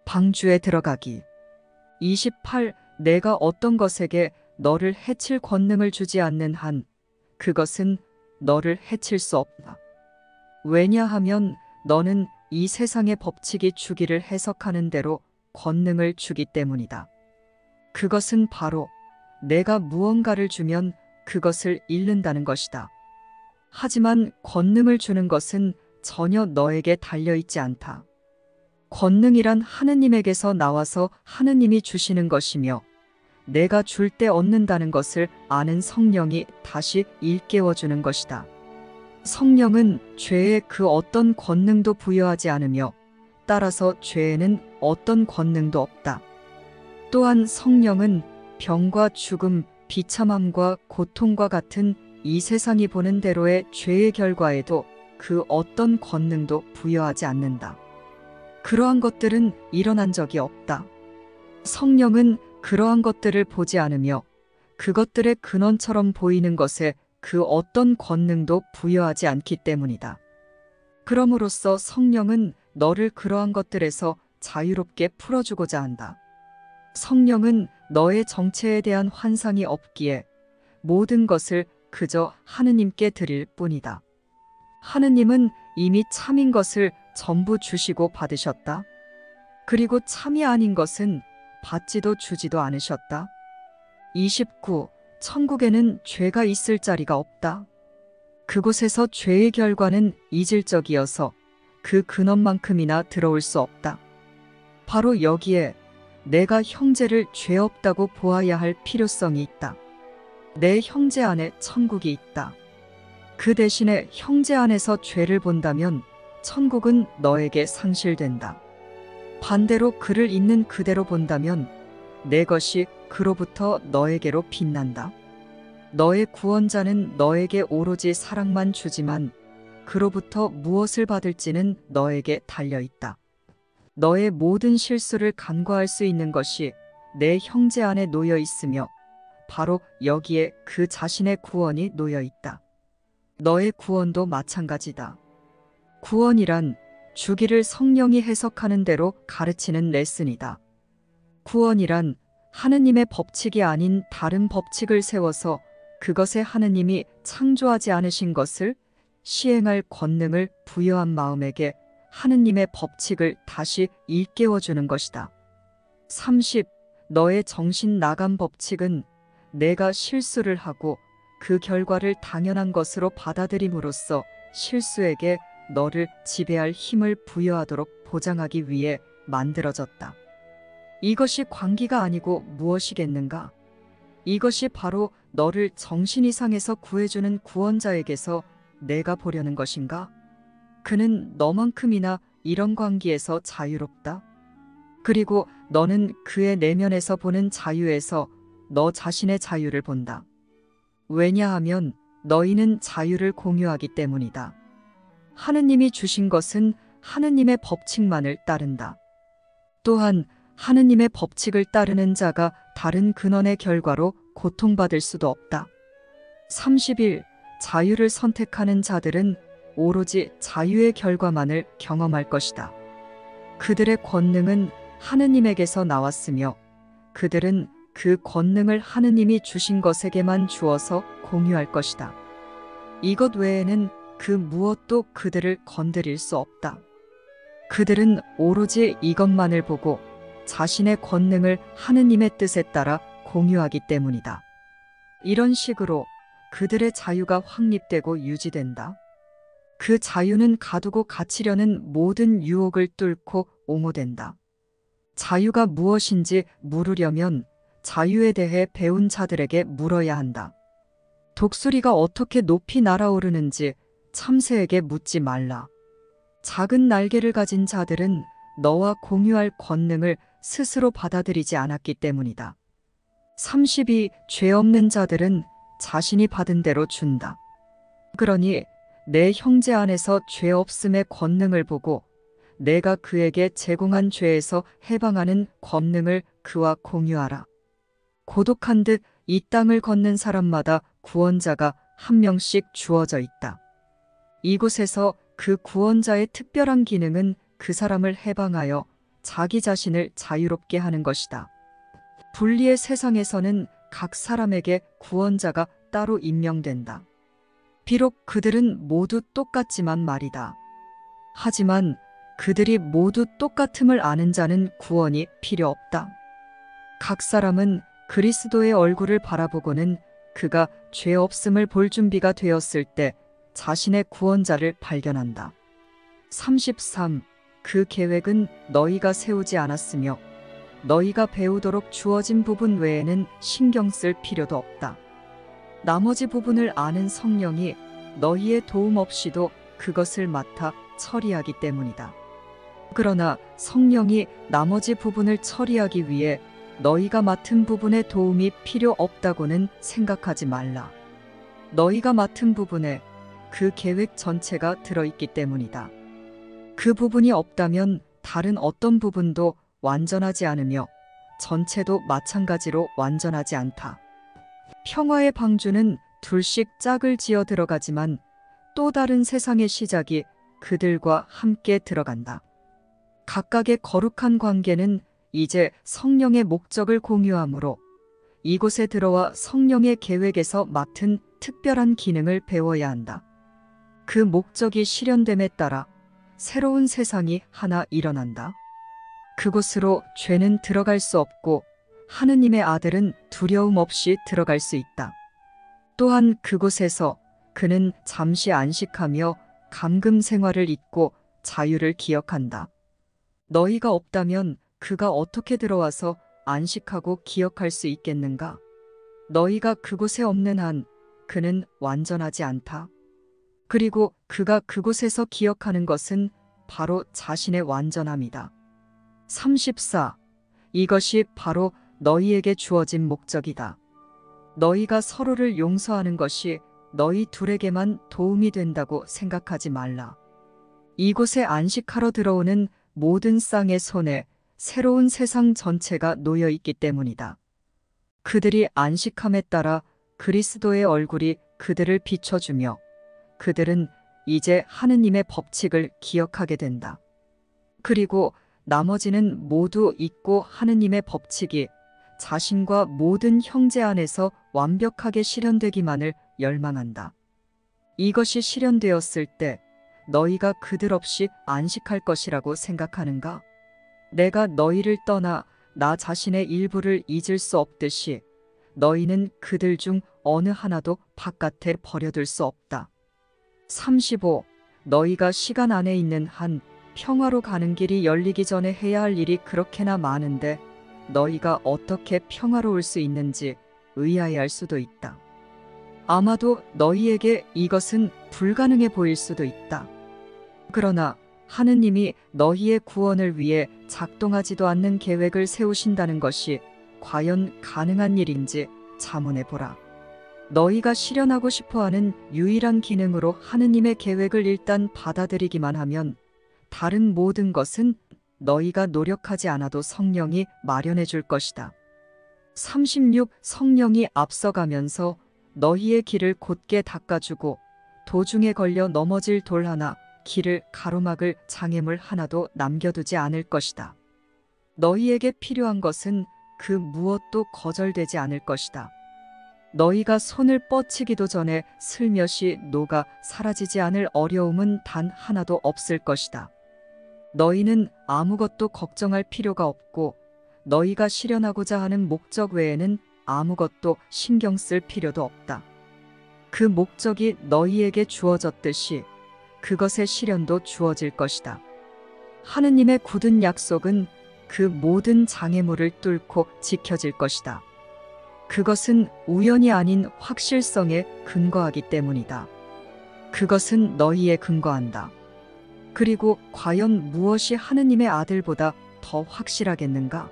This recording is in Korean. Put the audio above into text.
방주에 들어가기. 28. 내가 어떤 것에게 너를 해칠 권능을 주지 않는 한 그것은 너를 해칠 수 없다. 왜냐하면 너는 이 세상의 법칙이 주기를 해석하는 대로 권능을 주기 때문이다. 그것은 바로 내가 무언가를 주면 그것을 잃는다는 것이다. 하지만 권능을 주는 것은 전혀 너에게 달려있지 않다. 권능이란 하느님에게서 나와서 하느님이 주시는 것이며 내가 줄 때 얻는다는 것을 아는 성령이 다시 일깨워주는 것이다. 성령은 죄에 그 어떤 권능도 부여하지 않으며 따라서 죄에는 어떤 권능도 없다. 또한 성령은 병과 죽음, 비참함과 고통과 같은 이 세상이 보는 대로의 죄의 결과에도 그 어떤 권능도 부여하지 않는다. 그러한 것들은 일어난 적이 없다. 성령은 그러한 것들을 보지 않으며 그것들의 근원처럼 보이는 것에 그 어떤 권능도 부여하지 않기 때문이다. 그럼으로써 성령은 너를 그러한 것들에서 자유롭게 풀어주고자 한다. 성령은 너의 정체에 대한 환상이 없기에 모든 것을 그저 하느님께 드릴 뿐이다. 하느님은 이미 참인 것을 전부 주시고 받으셨다. 그리고 참이 아닌 것은 받지도 주지도 않으셨다. 29. 천국에는 죄가 있을 자리가 없다. 그곳에서 죄의 결과는 이질적이어서 그 근원만큼이나 들어올 수 없다. 바로 여기에 내가 형제를 죄 없다고 보아야 할 필요성이 있다. 내 형제 안에 천국이 있다. 그 대신에 형제 안에서 죄를 본다면 천국은 너에게 상실된다. 반대로 그를 있는 그대로 본다면 내 것이 그로부터 너에게로 빛난다. 너의 구원자는 너에게 오로지 사랑만 주지만 그로부터 무엇을 받을지는 너에게 달려있다. 너의 모든 실수를 간과할 수 있는 것이 내 형제 안에 놓여 있으며 바로 여기에 그 자신의 구원이 놓여 있다. 너의 구원도 마찬가지다. 구원이란 주기를 성령이 해석하는 대로 가르치는 레슨이다. 구원이란 하느님의 법칙이 아닌 다른 법칙을 세워서 그것에 하느님이 창조하지 않으신 것을 시행할 권능을 부여한 마음에게 하느님의 법칙을 다시 일깨워주는 것이다. 30. 너의 정신 나간 법칙은 내가 실수를 하고 그 결과를 당연한 것으로 받아들임으로써 실수에게 너를 지배할 힘을 부여하도록 보장하기 위해 만들어졌다. 이것이 광기가 아니고 무엇이겠는가? 이것이 바로 너를 정신 이상에서 구해주는 구원자에게서 내가 보려는 것인가? 그는 너만큼이나 이런 광기에서 자유롭다. 그리고 너는 그의 내면에서 보는 자유에서 너 자신의 자유를 본다. 왜냐하면 너희는 자유를 공유하기 때문이다. 하느님이 주신 것은 하느님의 법칙만을 따른다. 또한 하느님의 법칙을 따르는 자가 다른 근원의 결과로 고통받을 수도 없다. 30일 자유를 선택하는 자들은 오로지 자유의 결과만을 경험할 것이다. 그들의 권능은 하느님에게서 나왔으며 그들은 그 권능을 하느님이 주신 것에게만 주어서 공유할 것이다. 이것 외에는 그 무엇도 그들을 건드릴 수 없다. 그들은 오로지 이것만을 보고 자신의 권능을 하느님의 뜻에 따라 공유하기 때문이다. 이런 식으로 그들의 자유가 확립되고 유지된다. 그 자유는 가두고 갇히려는 모든 유혹을 뚫고 옹호된다. 자유가 무엇인지 물으려면 자유에 대해 배운 자들에게 물어야 한다. 독수리가 어떻게 높이 날아오르는지 참새에게 묻지 말라. 작은 날개를 가진 자들은 너와 공유할 권능을 스스로 받아들이지 않았기 때문이다. 32. 죄 없는 자들은 자신이 받은 대로 준다. 그러니 내 형제 안에서 죄 없음의 권능을 보고 내가 그에게 제공한 죄에서 해방하는 권능을 그와 공유하라. 고독한 듯 이 땅을 걷는 사람마다 구원자가 한 명씩 주어져 있다. 이곳에서 그 구원자의 특별한 기능은 그 사람을 해방하여 자기 자신을 자유롭게 하는 것이다. 분리의 세상에서는 각 사람에게 구원자가 따로 임명된다. 비록 그들은 모두 똑같지만 말이다. 하지만 그들이 모두 똑같음을 아는 자는 구원이 필요 없다. 각 사람은 그리스도의 얼굴을 바라보고는 그가 죄 없음을 볼 준비가 되었을 때 자신의 구원자를 발견한다. 33. 그 계획은 너희가 세우지 않았으며 너희가 배우도록 주어진 부분 외에는 신경 쓸 필요도 없다. 나머지 부분을 아는 성령이 너희의 도움 없이도 그것을 맡아 처리하기 때문이다. 그러나 성령이 나머지 부분을 처리하기 위해 너희가 맡은 부분의 도움이 필요 없다고는 생각하지 말라. 너희가 맡은 부분에 그 계획 전체가 들어있기 때문이다. 그 부분이 없다면 다른 어떤 부분도 완전하지 않으며 전체도 마찬가지로 완전하지 않다. 평화의 방주는 둘씩 짝을 지어 들어가지만 또 다른 세상의 시작이 그들과 함께 들어간다. 각각의 거룩한 관계는 이제 성령의 목적을 공유하므로 이곳에 들어와 성령의 계획에서 맡은 특별한 기능을 배워야 한다. 그 목적이 실현됨에 따라 새로운 세상이 하나 일어난다. 그곳으로 죄는 들어갈 수 없고 하느님의 아들은 두려움 없이 들어갈 수 있다. 또한 그곳에서 그는 잠시 안식하며 감금 생활을 잊고 자유를 기억한다. 너희가 없다면 그가 어떻게 들어와서 안식하고 기억할 수 있겠는가? 너희가 그곳에 없는 한 그는 완전하지 않다. 그리고 그가 그곳에서 기억하는 것은 바로 자신의 완전함이다. 34. 이것이 바로 너희에게 주어진 목적이다. 너희가 서로를 용서하는 것이 너희 둘에게만 도움이 된다고 생각하지 말라. 이곳에 안식하러 들어오는 모든 쌍의 손에 새로운 세상 전체가 놓여 있기 때문이다. 그들이 안식함에 따라 그리스도의 얼굴이 그들을 비춰주며 그들은 이제 하느님의 법칙을 기억하게 된다. 그리고 나머지는 모두 잊고 하느님의 법칙이 자신과 모든 형제 안에서 완벽하게 실현되기만을 열망한다. 이것이 실현되었을 때 너희가 그들 없이 안식할 것이라고 생각하는가? 내가 너희를 떠나 나 자신의 일부를 잊을 수 없듯이 너희는 그들 중 어느 하나도 바깥에 버려둘 수 없다. 35. 너희가 시간 안에 있는 한 평화로 가는 길이 열리기 전에 해야 할 일이 그렇게나 많은데 너희가 어떻게 평화로울 수 있는지 의아해할 수도 있다. 아마도 너희에게 이것은 불가능해 보일 수도 있다. 그러나 하느님이 너희의 구원을 위해 작동하지도 않는 계획을 세우신다는 것이 과연 가능한 일인지 자문해 보라. 너희가 실현하고 싶어하는 유일한 기능으로 하느님의 계획을 일단 받아들이기만 하면 다른 모든 것은 너희가 노력하지 않아도 성령이 마련해 줄 것이다. 36. 성령이 앞서가면서 너희의 길을 곧게 닦아주고 도중에 걸려 넘어질 돌 하나, 길을 가로막을 장애물 하나도 남겨두지 않을 것이다. 너희에게 필요한 것은 그 무엇도 거절되지 않을 것이다. 너희가 손을 뻗치기도 전에 슬며시 녹아 사라지지 않을 어려움은 단 하나도 없을 것이다. 너희는 아무것도 걱정할 필요가 없고 너희가 실현하고자 하는 목적 외에는 아무것도 신경 쓸 필요도 없다. 그 목적이 너희에게 주어졌듯이 그것의 실현도 주어질 것이다. 하느님의 굳은 약속은 그 모든 장애물을 뚫고 지켜질 것이다. 그것은 우연이 아닌 확실성에 근거하기 때문이다. 그것은 너희에 근거한다. 그리고 과연 무엇이 하느님의 아들보다 더 확실하겠는가?